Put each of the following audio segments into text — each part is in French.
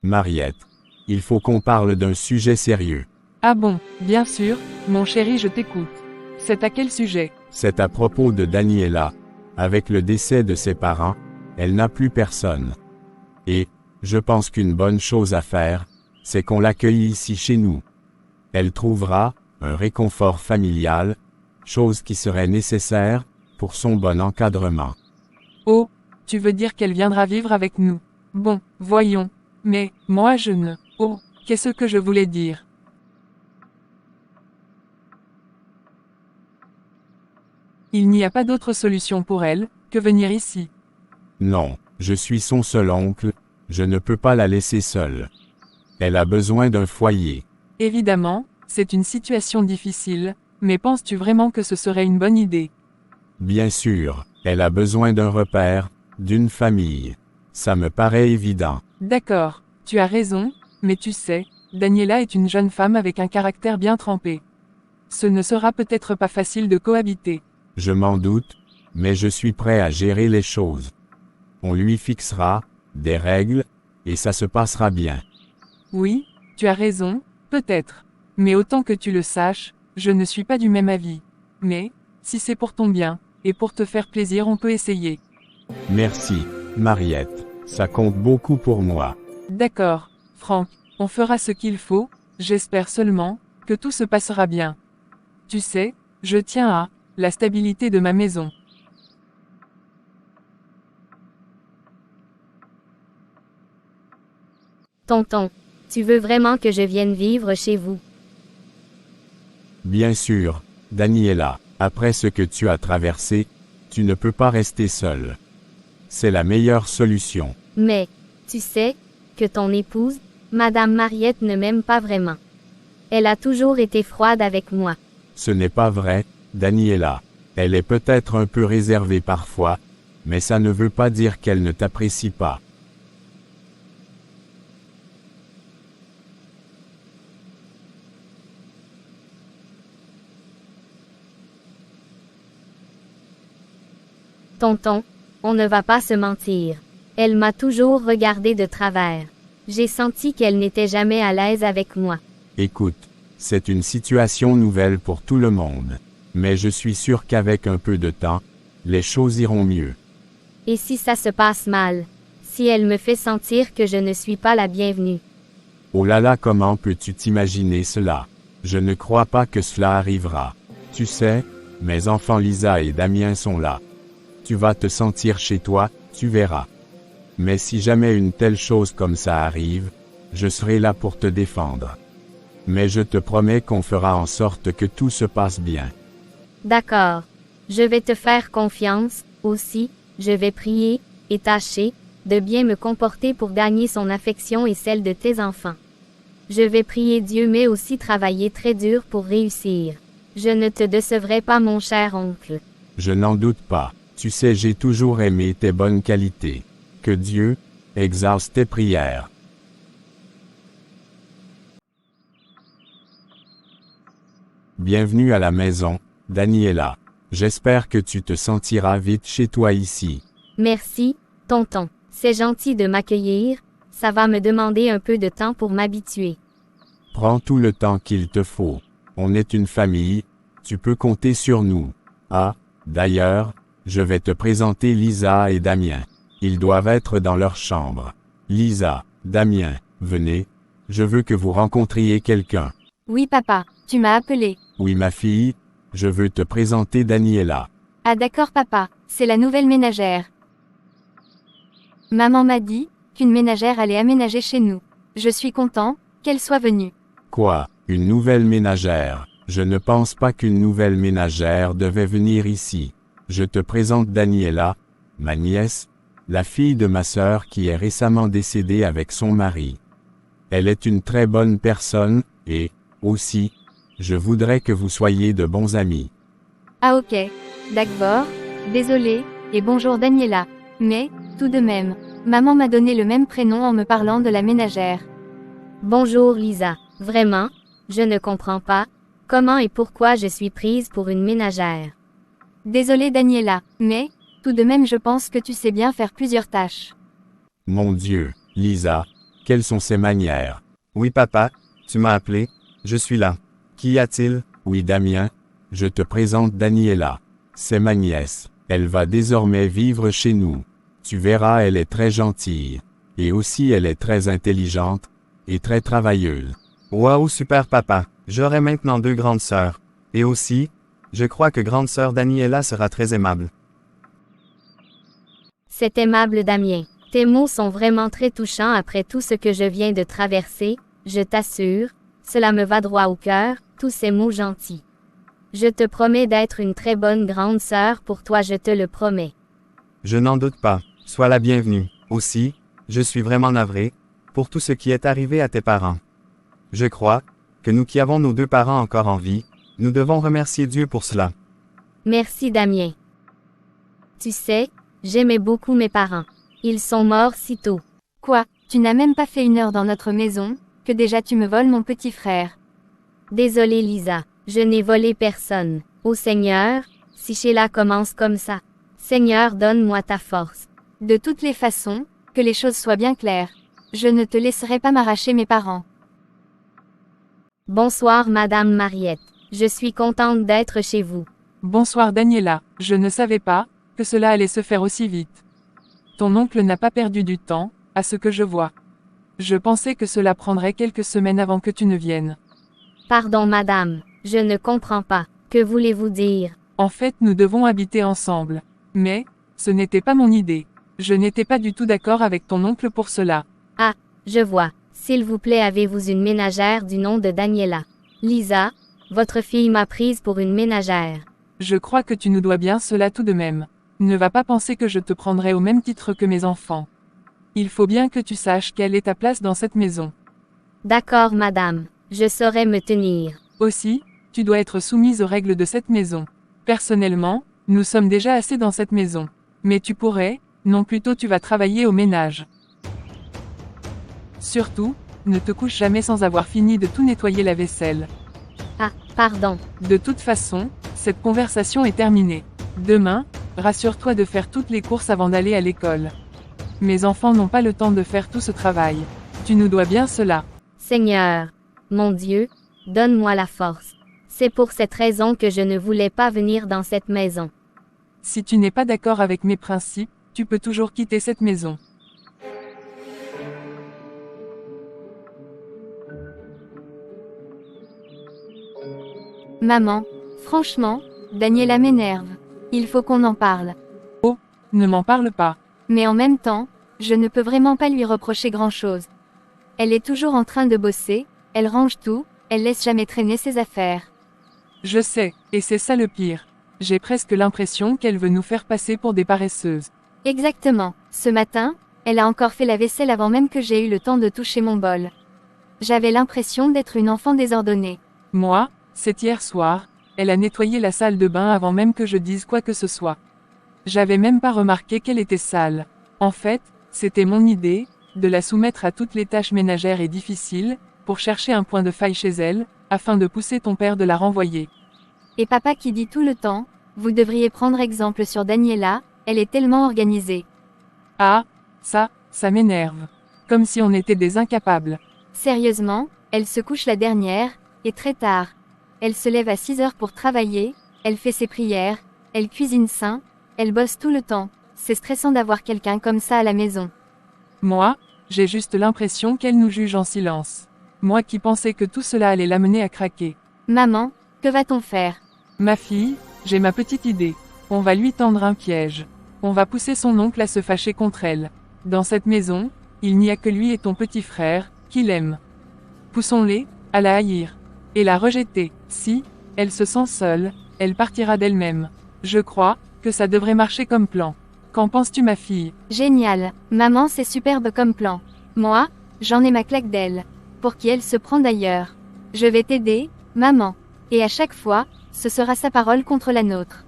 Mariette, il faut qu'on parle d'un sujet sérieux. Ah bon, bien sûr, mon chéri, je t'écoute. C'est à quel sujet? C'est à propos de Daniela. Avec le décès de ses parents, elle n'a plus personne. Et, je pense qu'une bonne chose à faire, c'est qu'on l'accueille ici chez nous. Elle trouvera un réconfort familial, chose qui serait nécessaire pour son bon encadrement. Oh, tu veux dire qu'elle viendra vivre avec nous? Bon, voyons. Mais, moi je ne... Oh, qu'est-ce que je voulais dire? Il n'y a pas d'autre solution pour elle que venir ici. Non, je suis son seul oncle, je ne peux pas la laisser seule. Elle a besoin d'un foyer. Évidemment, c'est une situation difficile, mais penses-tu vraiment que ce serait une bonne idée? Bien sûr, elle a besoin d'un repère, d'une famille. Ça me paraît évident. D'accord, tu as raison, mais tu sais, Daniela est une jeune femme avec un caractère bien trempé. Ce ne sera peut-être pas facile de cohabiter. Je m'en doute, mais je suis prêt à gérer les choses. On lui fixera des règles, et ça se passera bien. Oui, tu as raison, peut-être. Mais autant que tu le saches, je ne suis pas du même avis. Mais, si c'est pour ton bien, et pour te faire plaisir, on peut essayer. Merci, Mariette. Ça compte beaucoup pour moi. D'accord, Franck, on fera ce qu'il faut, j'espère seulement que tout se passera bien. Tu sais, je tiens à la stabilité de ma maison. Tonton, tu veux vraiment que je vienne vivre chez vous? Bien sûr, Daniela, après ce que tu as traversé, tu ne peux pas rester seule. C'est la meilleure solution. Mais, tu sais, que ton épouse, Madame Mariette ne m'aime pas vraiment. Elle a toujours été froide avec moi. Ce n'est pas vrai, Daniela. Elle est peut-être un peu réservée parfois, mais ça ne veut pas dire qu'elle ne t'apprécie pas. Tonton, on ne va pas se mentir. Elle m'a toujours regardé de travers. J'ai senti qu'elle n'était jamais à l'aise avec moi. Écoute, c'est une situation nouvelle pour tout le monde. Mais je suis sûr qu'avec un peu de temps, les choses iront mieux. Et si ça se passe mal? Si elle me fait sentir que je ne suis pas la bienvenue? Oh là là, comment peux-tu t'imaginer cela? Je ne crois pas que cela arrivera. Tu sais, mes enfants Lisa et Damien sont là. Tu vas te sentir chez toi, tu verras. Mais si jamais une telle chose comme ça arrive, je serai là pour te défendre. Mais je te promets qu'on fera en sorte que tout se passe bien. D'accord. Je vais te faire confiance, aussi, je vais prier, et tâcher, de bien me comporter pour gagner son affection et celle de tes enfants. Je vais prier Dieu mais aussi travailler très dur pour réussir. Je ne te décevrai pas mon cher oncle. Je n'en doute pas. Tu sais, j'ai toujours aimé tes bonnes qualités. Que Dieu exauce tes prières. Bienvenue à la maison, Daniela. J'espère que tu te sentiras vite chez toi ici. Merci, tonton. C'est gentil de m'accueillir, ça va me demander un peu de temps pour m'habituer. Prends tout le temps qu'il te faut. On est une famille, tu peux compter sur nous. Ah, d'ailleurs, je vais te présenter Lisa et Damien. Ils doivent être dans leur chambre. Lisa, Damien, venez. Je veux que vous rencontriez quelqu'un. Oui papa, tu m'as appelé. Oui ma fille, je veux te présenter Daniela. Ah d'accord papa, c'est la nouvelle ménagère. Maman m'a dit qu'une ménagère allait aménager chez nous. Je suis content qu'elle soit venue. Quoi, une nouvelle ménagère? Je ne pense pas qu'une nouvelle ménagère devait venir ici. Je te présente Daniela, ma nièce, la fille de ma sœur qui est récemment décédée avec son mari. Elle est une très bonne personne, et, aussi, je voudrais que vous soyez de bons amis. Ah ok, d'accord, désolé, et bonjour Daniela. Mais, tout de même, maman m'a donné le même prénom en me parlant de la ménagère. Bonjour Lisa, vraiment, je ne comprends pas, comment et pourquoi je suis prise pour une ménagère. Désolée Daniela, mais, tout de même je pense que tu sais bien faire plusieurs tâches. Mon Dieu, Lisa, Quelles sont ses manières? Oui papa, tu m'as appelé, je suis là. Qu'y a-t-il? Oui Damien, je te présente Daniela. C'est ma nièce. Elle va désormais vivre chez nous. Tu verras, elle est très gentille. Et aussi elle est très intelligente, et très travailleuse. Waouh super papa, j'aurai maintenant 2 grandes sœurs. Et aussi, je crois que grande sœur Daniela sera très aimable. C'est aimable Damien. Tes mots sont vraiment très touchants après tout ce que je viens de traverser, je t'assure, cela me va droit au cœur, tous ces mots gentils. Je te promets d'être une très bonne grande sœur pour toi, je te le promets. Je n'en doute pas, sois la bienvenue. Aussi, je suis vraiment navré, pour tout ce qui est arrivé à tes parents. Je crois, que nous qui avons nos 2 parents encore en vie, nous devons remercier Dieu pour cela. Merci Damien. Tu sais, j'aimais beaucoup mes parents. Ils sont morts si tôt. Quoi, tu n'as même pas fait 1 heure dans notre maison, que déjà tu me voles mon petit frère. Désolée Lisa, je n'ai volé personne. Ô Seigneur, si Sheila commence comme ça. Seigneur, donne-moi ta force. De toutes les façons, que les choses soient bien claires. Je ne te laisserai pas m'arracher mes parents. Bonsoir Madame Mariette. Je suis contente d'être chez vous. Bonsoir Daniela, je ne savais pas que cela allait se faire aussi vite. Ton oncle n'a pas perdu du temps, à ce que je vois. Je pensais que cela prendrait quelques semaines avant que tu ne viennes. Pardon madame, je ne comprends pas. Que voulez-vous dire? En fait, nous devons habiter ensemble. Mais, ce n'était pas mon idée. Je n'étais pas du tout d'accord avec ton oncle pour cela. Ah, je vois. S'il vous plaît, avez-vous une ménagère du nom de Daniela? Lisa, votre fille m'a prise pour une ménagère. Je crois que tu nous dois bien cela tout de même. Ne va pas penser que je te prendrai au même titre que mes enfants. Il faut bien que tu saches quelle est ta place dans cette maison. D'accord madame, je saurai me tenir. Aussi, tu dois être soumise aux règles de cette maison. Personnellement, nous sommes déjà assez dans cette maison. Mais tu pourrais, non plutôt tu vas travailler au ménage. Surtout, ne te couche jamais sans avoir fini de tout nettoyer la vaisselle. Ah, pardon. De toute façon, cette conversation est terminée. Demain, rassure-toi de faire toutes les courses avant d'aller à l'école. Mes enfants n'ont pas le temps de faire tout ce travail. Tu nous dois bien cela. Seigneur, mon Dieu, donne-moi la force. C'est pour cette raison que je ne voulais pas venir dans cette maison. Si tu n'es pas d'accord avec mes principes, tu peux toujours quitter cette maison. Maman, franchement, Daniela m'énerve. Il faut qu'on en parle. Oh, ne m'en parle pas. Mais en même temps, je ne peux vraiment pas lui reprocher grand-chose. Elle est toujours en train de bosser, elle range tout, elle laisse jamais traîner ses affaires. Je sais, et c'est ça le pire. J'ai presque l'impression qu'elle veut nous faire passer pour des paresseuses. Exactement. Ce matin, elle a encore fait la vaisselle avant même que j'aie eu le temps de toucher mon bol. J'avais l'impression d'être une enfant désordonnée. Moi, c'est hier soir, elle a nettoyé la salle de bain avant même que je dise quoi que ce soit. J'avais même pas remarqué qu'elle était sale. En fait, c'était mon idée, de la soumettre à toutes les tâches ménagères et difficiles, pour chercher un point de faille chez elle, afin de pousser ton père de la renvoyer. Et papa qui dit tout le temps, vous devriez prendre exemple sur Daniela, elle est tellement organisée. Ah, ça m'énerve. Comme si on était des incapables. Sérieusement, elle se couche la dernière, et très tard. Elle se lève à 6 heures pour travailler, elle fait ses prières, elle cuisine sain, elle bosse tout le temps. C'est stressant d'avoir quelqu'un comme ça à la maison. Moi, j'ai juste l'impression qu'elle nous juge en silence. Moi qui pensais que tout cela allait l'amener à craquer. Maman, que va-t-on faire? Ma fille, j'ai ma petite idée. On va lui tendre un piège. On va pousser son oncle à se fâcher contre elle. Dans cette maison, il n'y a que lui et ton petit frère, qui l'aiment. Poussons-les, à la haïr. Et la rejeter. Si, elle se sent seule, elle partira d'elle-même. Je crois, que ça devrait marcher comme plan. Qu'en penses-tu ma fille? Génial. Maman, c'est superbe comme plan. Moi, j'en ai ma claque d'elle. Pour qui elle se prend d'ailleurs. Je vais t'aider, maman. Et à chaque fois, ce sera sa parole contre la nôtre.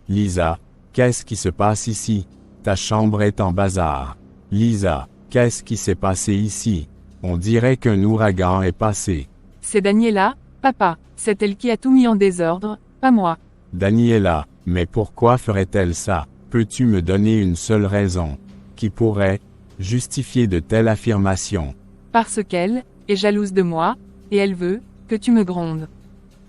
Lisa, qu'est-ce qui se passe ici? Ta chambre est en bazar. Lisa, qu'est-ce qui s'est passé ici? On dirait qu'un ouragan est passé. C'est Daniela, papa, c'est elle qui a tout mis en désordre, pas moi. Daniela, mais pourquoi ferait-elle ça? Peux-tu me donner une seule raison qui pourrait justifier de telles affirmations? Parce qu'elle est jalouse de moi, et elle veut que tu me grondes.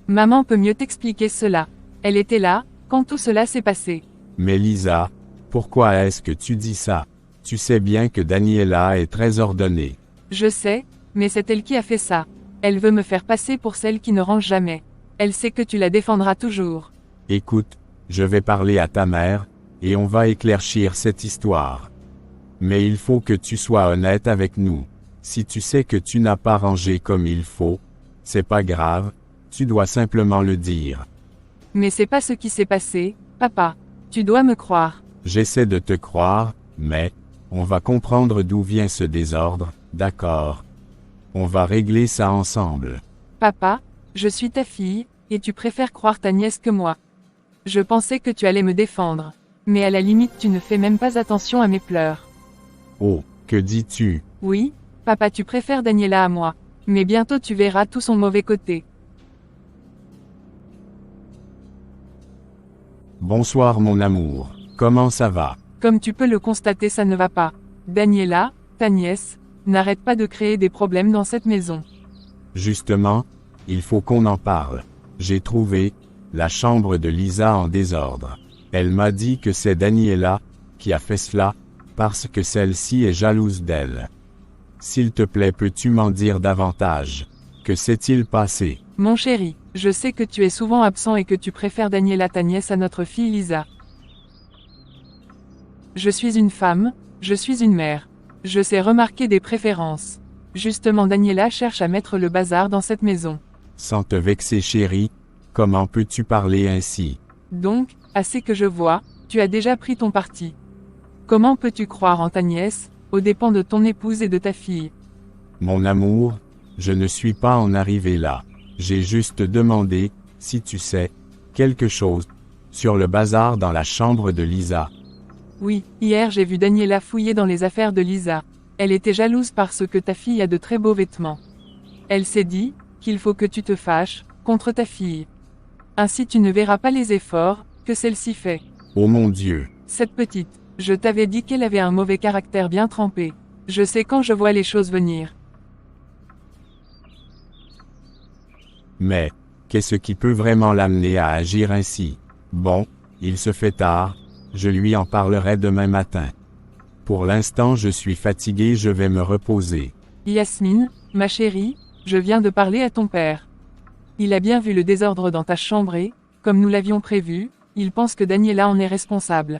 Maman peut mieux t'expliquer cela. Elle était là, quand tout cela s'est passé. Mais Lisa, pourquoi est-ce que tu dis ça? Tu sais bien que Daniela est très ordonnée. Je sais, mais c'est elle qui a fait ça. Elle veut me faire passer pour celle qui ne range jamais. Elle sait que tu la défendras toujours. Écoute, je vais parler à ta mère, et on va éclaircir cette histoire. Mais il faut que tu sois honnête avec nous. Si tu sais que tu n'as pas rangé comme il faut, c'est pas grave, tu dois simplement le dire. Mais c'est pas ce qui s'est passé, papa. Tu dois me croire. J'essaie de te croire, mais on va comprendre d'où vient ce désordre, d'accord? On va régler ça ensemble. Papa, je suis ta fille, et tu préfères croire ta nièce que moi. Je pensais que tu allais me défendre. Mais à la limite tu ne fais même pas attention à mes pleurs. Oh, que dis-tu? Oui, papa tu préfères Daniela à moi. Mais bientôt tu verras tout son mauvais côté. Bonsoir mon amour, comment ça va? Comme tu peux le constater ça ne va pas. Daniela, ta nièce, n'arrête pas de créer des problèmes dans cette maison. Justement, il faut qu'on en parle. J'ai trouvé la chambre de Lisa en désordre. Elle m'a dit que c'est Daniela qui a fait cela, parce que celle-ci est jalouse d'elle. S'il te plaît, peux-tu m'en dire davantage? Que s'est-il passé? Mon chéri, je sais que tu es souvent absent et que tu préfères Daniela ta nièce à notre fille Lisa. Je suis une femme, je suis une mère. Je sais remarquer des préférences. Justement Daniela cherche à mettre le bazar dans cette maison. Sans te vexer chérie, comment peux-tu parler ainsi? Donc, à ce que je vois, tu as déjà pris ton parti. Comment peux-tu croire en ta nièce, aux dépens de ton épouse et de ta fille? Mon amour, je ne suis pas en arrivé là. J'ai juste demandé, si tu sais, quelque chose, sur le bazar dans la chambre de Lisa. Oui, hier j'ai vu Daniela fouiller dans les affaires de Lisa. Elle était jalouse parce que ta fille a de très beaux vêtements. Elle s'est dit, qu'il faut que tu te fâches, contre ta fille. Ainsi tu ne verras pas les efforts, que celle-ci fait. Oh mon Dieu! Cette petite, je t'avais dit qu'elle avait un mauvais caractère bien trempé. Je sais quand je vois les choses venir. Mais, qu'est-ce qui peut vraiment l'amener à agir ainsi? Bon, il se fait tard, je lui en parlerai demain matin. Pour l'instant je suis fatigué, je vais me reposer. Yasmine, ma chérie, je viens de parler à ton père. Il a bien vu le désordre dans ta chambre et, comme nous l'avions prévu, il pense que Daniela en est responsable.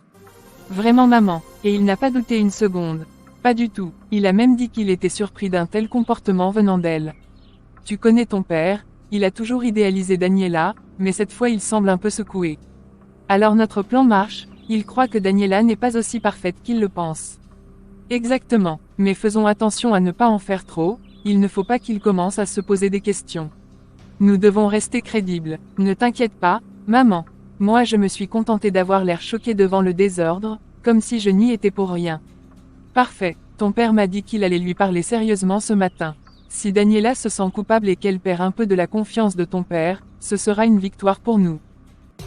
Vraiment maman, et il n'a pas douté une seconde. Pas du tout, il a même dit qu'il était surpris d'un tel comportement venant d'elle. Tu connais ton père, il a toujours idéalisé Daniela, mais cette fois il semble un peu secoué. Alors notre plan marche, il croit que Daniela n'est pas aussi parfaite qu'il le pense. Exactement, mais faisons attention à ne pas en faire trop, il ne faut pas qu'il commence à se poser des questions. Nous devons rester crédibles, ne t'inquiète pas, maman. Moi je me suis contentée d'avoir l'air choqué devant le désordre, comme si je n'y étais pour rien. Parfait, ton père m'a dit qu'il allait lui parler sérieusement ce matin. Si Daniela se sent coupable et qu'elle perd un peu de la confiance de ton père, ce sera une victoire pour nous.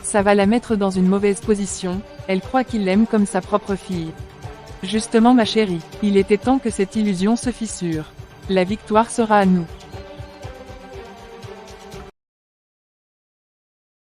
Ça va la mettre dans une mauvaise position, elle croit qu'il l'aime comme sa propre fille. Justement ma chérie, il était temps que cette illusion se fissure. La victoire sera à nous.